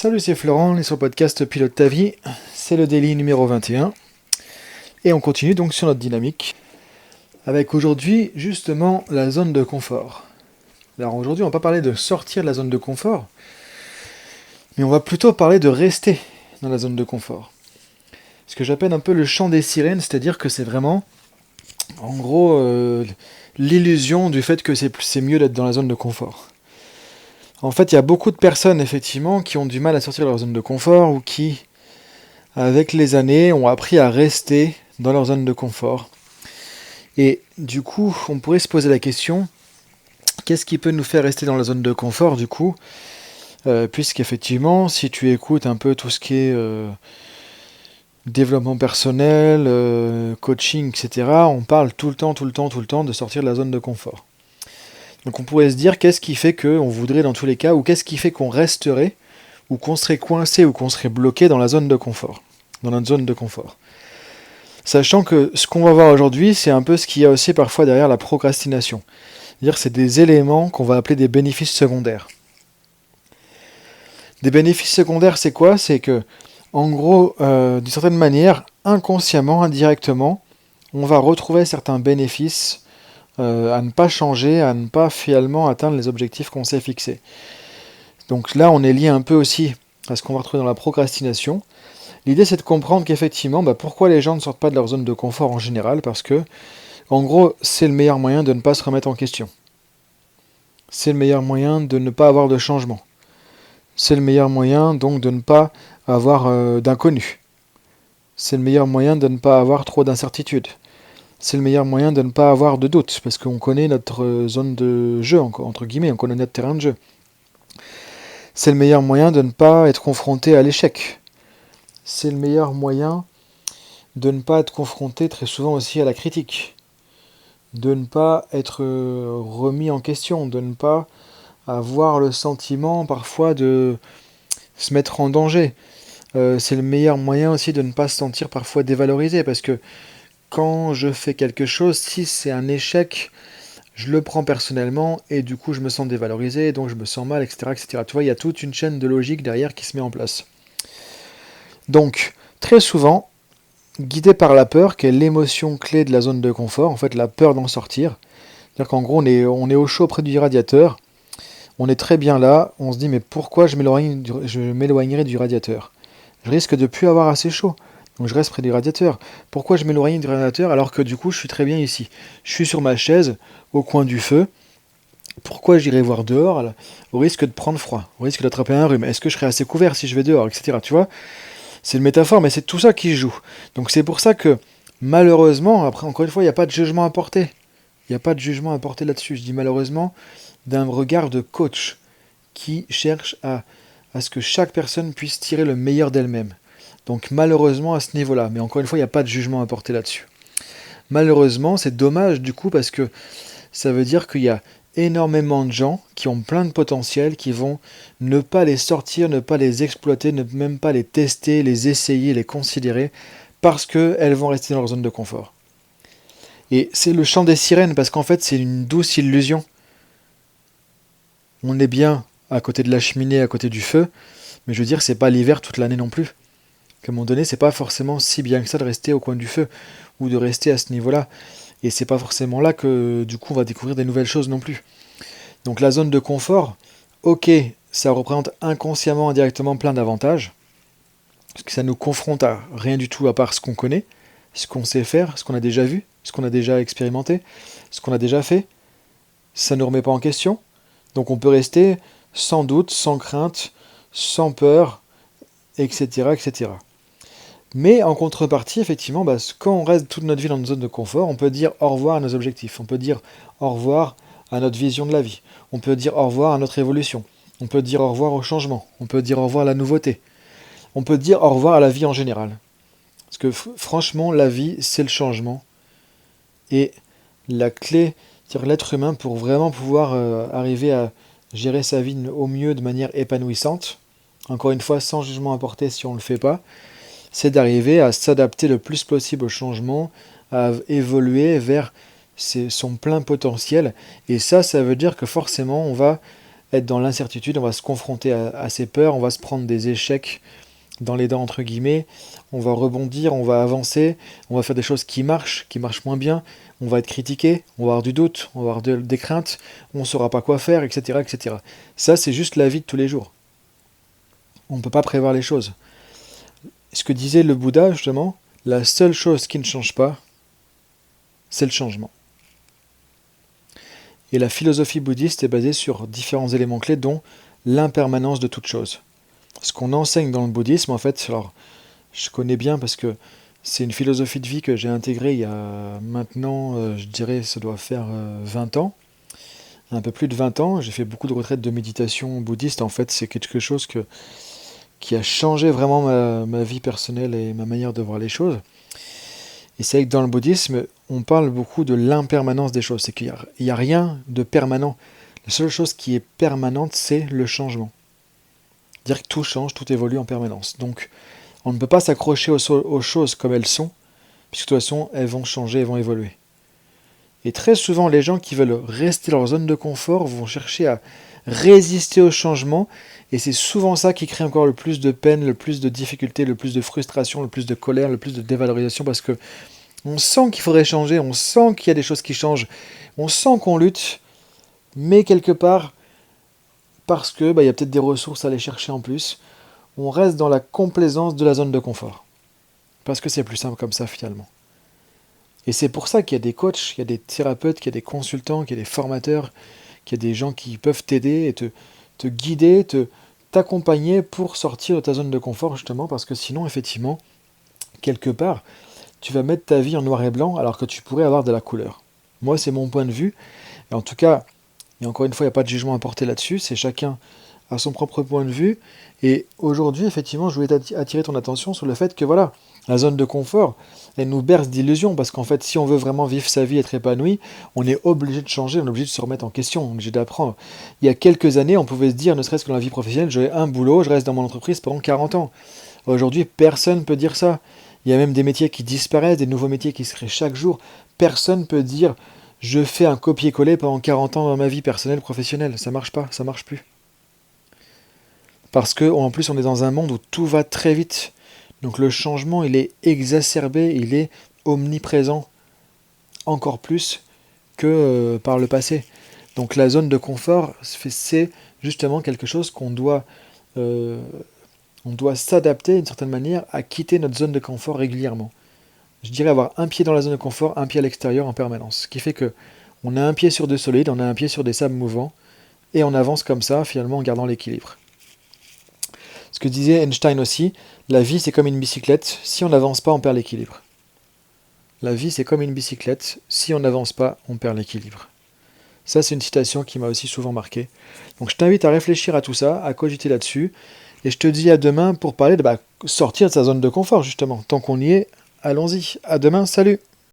Salut, c'est Florent, on est sur le podcast Pilote ta vie, c'est le daily numéro 21, et on continue donc sur notre dynamique, avec aujourd'hui justement la zone de confort. Alors aujourd'hui on va pas parler de sortir de la zone de confort, mais on va plutôt parler de rester dans la zone de confort. Ce que j'appelle un peu le chant des sirènes, c'est-à-dire que c'est vraiment, en gros, l'illusion du fait que c'est mieux d'être dans la zone de confort. En fait, il y a beaucoup de personnes, effectivement, qui ont du mal à sortir de leur zone de confort ou qui, avec les années, ont appris à rester dans leur zone de confort. Et du coup, on pourrait se poser la question, qu'est-ce qui peut nous faire rester dans la zone de confort, du coup puisqu'effectivement, si tu écoutes un peu tout ce qui est développement personnel, coaching, etc., on parle tout le temps de sortir de la zone de confort. Donc on pourrait se dire, qu'est-ce qui fait qu'on voudrait dans tous les cas, ou qu'est-ce qui fait qu'on resterait, ou qu'on serait coincé, ou qu'on serait bloqué dans la zone de confort, dans notre zone de confort. Sachant que ce qu'on va voir aujourd'hui, c'est un peu ce qu'il y a aussi parfois derrière la procrastination. C'est-à-dire que c'est des éléments qu'on va appeler des bénéfices secondaires. Des bénéfices secondaires, c'est quoi ? C'est que, en gros, d'une certaine manière, inconsciemment, indirectement, on va retrouver certains bénéfices à ne pas changer, à ne pas finalement atteindre les objectifs qu'on s'est fixés. Donc là, on est lié un peu aussi à ce qu'on va retrouver dans la procrastination. L'idée, c'est de comprendre qu'effectivement, pourquoi les gens ne sortent pas de leur zone de confort en général, parce que, en gros, c'est le meilleur moyen de ne pas se remettre en question. C'est le meilleur moyen de ne pas avoir de changement. C'est le meilleur moyen, donc, de ne pas avoir d'inconnu. C'est le meilleur moyen de ne pas avoir trop d'incertitudes. C'est le meilleur moyen de ne pas avoir de doute, parce qu'on connaît notre zone de jeu, entre guillemets, on connaît notre terrain de jeu. C'est le meilleur moyen de ne pas être confronté à l'échec. C'est le meilleur moyen de ne pas être confronté très souvent aussi à la critique. De ne pas être remis en question, de ne pas avoir le sentiment parfois de se mettre en danger. C'est le meilleur moyen aussi de ne pas se sentir parfois dévalorisé, parce que quand je fais quelque chose, si c'est un échec, je le prends personnellement et du coup je me sens dévalorisé, donc je me sens mal, etc., etc. Tu vois, il y a toute une chaîne de logique derrière qui se met en place. Donc, très souvent, guidé par la peur, qui est l'émotion clé de la zone de confort, en fait la peur d'en sortir, c'est-à-dire qu'en gros on est au chaud près du radiateur, on est très bien là, on se dit mais pourquoi je m'éloignerai du radiateur ? Je risque de plus avoir assez chaud. Donc je reste près du radiateur. Pourquoi je m'éloigne du radiateur alors que du coup je suis très bien ici ? Je suis sur ma chaise, au coin du feu. Pourquoi j'irai voir dehors au risque de prendre froid, au risque d'attraper un rhume ? Est-ce que je serai assez couvert si je vais dehors, etc. Tu vois ? C'est une métaphore, mais c'est tout ça qui joue. Donc c'est pour ça que malheureusement, après encore une fois, il n'y a pas de jugement à porter. Il n'y a pas de jugement à porter là-dessus. Je dis malheureusement d'un regard de coach qui cherche à ce que chaque personne puisse tirer le meilleur d'elle-même. Donc malheureusement à ce niveau-là, mais encore une fois, il n'y a pas de jugement à porter là-dessus. Malheureusement, c'est dommage du coup parce que ça veut dire qu'il y a énormément de gens qui ont plein de potentiel, qui vont ne pas les sortir, ne pas les exploiter, ne même pas les tester, les essayer, les considérer, parce qu'elles vont rester dans leur zone de confort. Et c'est le chant des sirènes, parce qu'en fait c'est une douce illusion. On est bien à côté de la cheminée, à côté du feu, mais je veux dire, c'est pas l'hiver toute l'année non plus. À un moment donné, c'est pas forcément si bien que ça de rester au coin du feu, ou de rester à ce niveau-là. Et c'est pas forcément là que, du coup, on va découvrir des nouvelles choses non plus. Donc la zone de confort, ok, ça représente inconsciemment, indirectement plein d'avantages, parce que ça nous confronte à rien du tout à part ce qu'on connaît, ce qu'on sait faire, ce qu'on a déjà vu, ce qu'on a déjà expérimenté, ce qu'on a déjà fait. Ça ne remet pas en question. Donc on peut rester sans doute, sans crainte, sans peur, etc., etc. Mais en contrepartie, effectivement, quand on reste toute notre vie dans une zone de confort, on peut dire au revoir à nos objectifs, on peut dire au revoir à notre vision de la vie, on peut dire au revoir à notre évolution, on peut dire au revoir au changement, on peut dire au revoir à la nouveauté, on peut dire au revoir à la vie en général. Parce que franchement, la vie, c'est le changement. Et la clé, c'est-à-dire l'être humain, pour vraiment pouvoir arriver à gérer sa vie au mieux de manière épanouissante, encore une fois, sans jugement à porter si on ne le fait pas, c'est d'arriver à s'adapter le plus possible au changement, à évoluer vers son plein potentiel. Et ça veut dire que forcément, on va être dans l'incertitude, on va se confronter à ses peurs, on va se prendre des échecs dans les dents entre guillemets, on va rebondir, on va avancer, on va faire des choses qui marchent moins bien, on va être critiqué, on va avoir du doute, on va avoir des craintes, on ne saura pas quoi faire, etc., etc. Ça, c'est juste la vie de tous les jours. On ne peut pas prévoir les choses. Ce que disait le Bouddha, justement, la seule chose qui ne change pas, c'est le changement. Et la philosophie bouddhiste est basée sur différents éléments clés, dont l'impermanence de toute chose. Ce qu'on enseigne dans le bouddhisme, en fait, alors je connais bien parce que c'est une philosophie de vie que j'ai intégrée il y a maintenant, je dirais, ça doit faire 20 ans, un peu plus de 20 ans. J'ai fait beaucoup de retraites de méditation bouddhiste. En fait, c'est quelque chose qui a changé vraiment ma vie personnelle et ma manière de voir les choses. Et c'est vrai que dans le bouddhisme, on parle beaucoup de l'impermanence des choses. C'est qu'il n'y a rien de permanent. La seule chose qui est permanente, c'est le changement. C'est-à-dire que tout change, tout évolue en permanence. Donc, on ne peut pas s'accrocher aux choses comme elles sont, puisque de toute façon, elles vont changer, elles vont évoluer. Et très souvent, les gens qui veulent rester dans leur zone de confort vont chercher à résister au changement, et c'est souvent ça qui crée encore le plus de peine, le plus de difficultés, le plus de frustration, le plus de colère, le plus de dévalorisation, parce que on sent qu'il faudrait changer, on sent qu'il y a des choses qui changent, on sent qu'on lutte, mais quelque part, parce que y a peut-être des ressources à aller chercher en plus, on reste dans la complaisance de la zone de confort. Parce que c'est plus simple comme ça finalement. Et c'est pour ça qu'il y a des coachs, qu'il y a des thérapeutes, qu'il y a des consultants, qu'il y a des formateurs, qu'il y a des gens qui peuvent t'aider et te guider, t'accompagner pour sortir de ta zone de confort justement, parce que sinon effectivement, quelque part, tu vas mettre ta vie en noir et blanc alors que tu pourrais avoir de la couleur. Moi, c'est mon point de vue. Et en tout cas, et encore une fois, il n'y a pas de jugement à porter là-dessus, c'est chacun à son propre point de vue. Et aujourd'hui, effectivement, je voulais attirer ton attention sur le fait que voilà, la zone de confort, elle nous berce d'illusions, parce qu'en fait, si on veut vraiment vivre sa vie, être épanoui, on est obligé de changer, on est obligé de se remettre en question, on est obligé d'apprendre. Il y a quelques années, on pouvait se dire, ne serait-ce que dans la vie professionnelle, j'ai un boulot, je reste dans mon entreprise pendant 40 ans. Aujourd'hui, personne ne peut dire ça. Il y a même des métiers qui disparaissent, des nouveaux métiers qui se créent chaque jour. Personne ne peut dire, je fais un copier-coller pendant 40 ans dans ma vie personnelle, professionnelle. Ça marche pas, ça marche plus. Parce que, en plus, on est dans un monde où tout va très vite. Donc le changement, il est exacerbé, il est omniprésent, encore plus que par le passé. Donc la zone de confort, c'est justement quelque chose qu'on doit, on doit s'adapter d'une certaine manière à quitter notre zone de confort régulièrement. Je dirais avoir un pied dans la zone de confort, un pied à l'extérieur en permanence. Ce qui fait que on a un pied sur des solides, on a un pied sur des sables mouvants, et on avance comme ça, finalement, en gardant l'équilibre. Ce que disait Einstein aussi, la vie c'est comme une bicyclette, si on n'avance pas, on perd l'équilibre. La vie c'est comme une bicyclette, si on n'avance pas, on perd l'équilibre. Ça c'est une citation qui m'a aussi souvent marqué. Donc je t'invite à réfléchir à tout ça, à cogiter là-dessus, et je te dis à demain pour parler de sortir de sa zone de confort justement. Tant qu'on y est, allons-y. À demain, salut!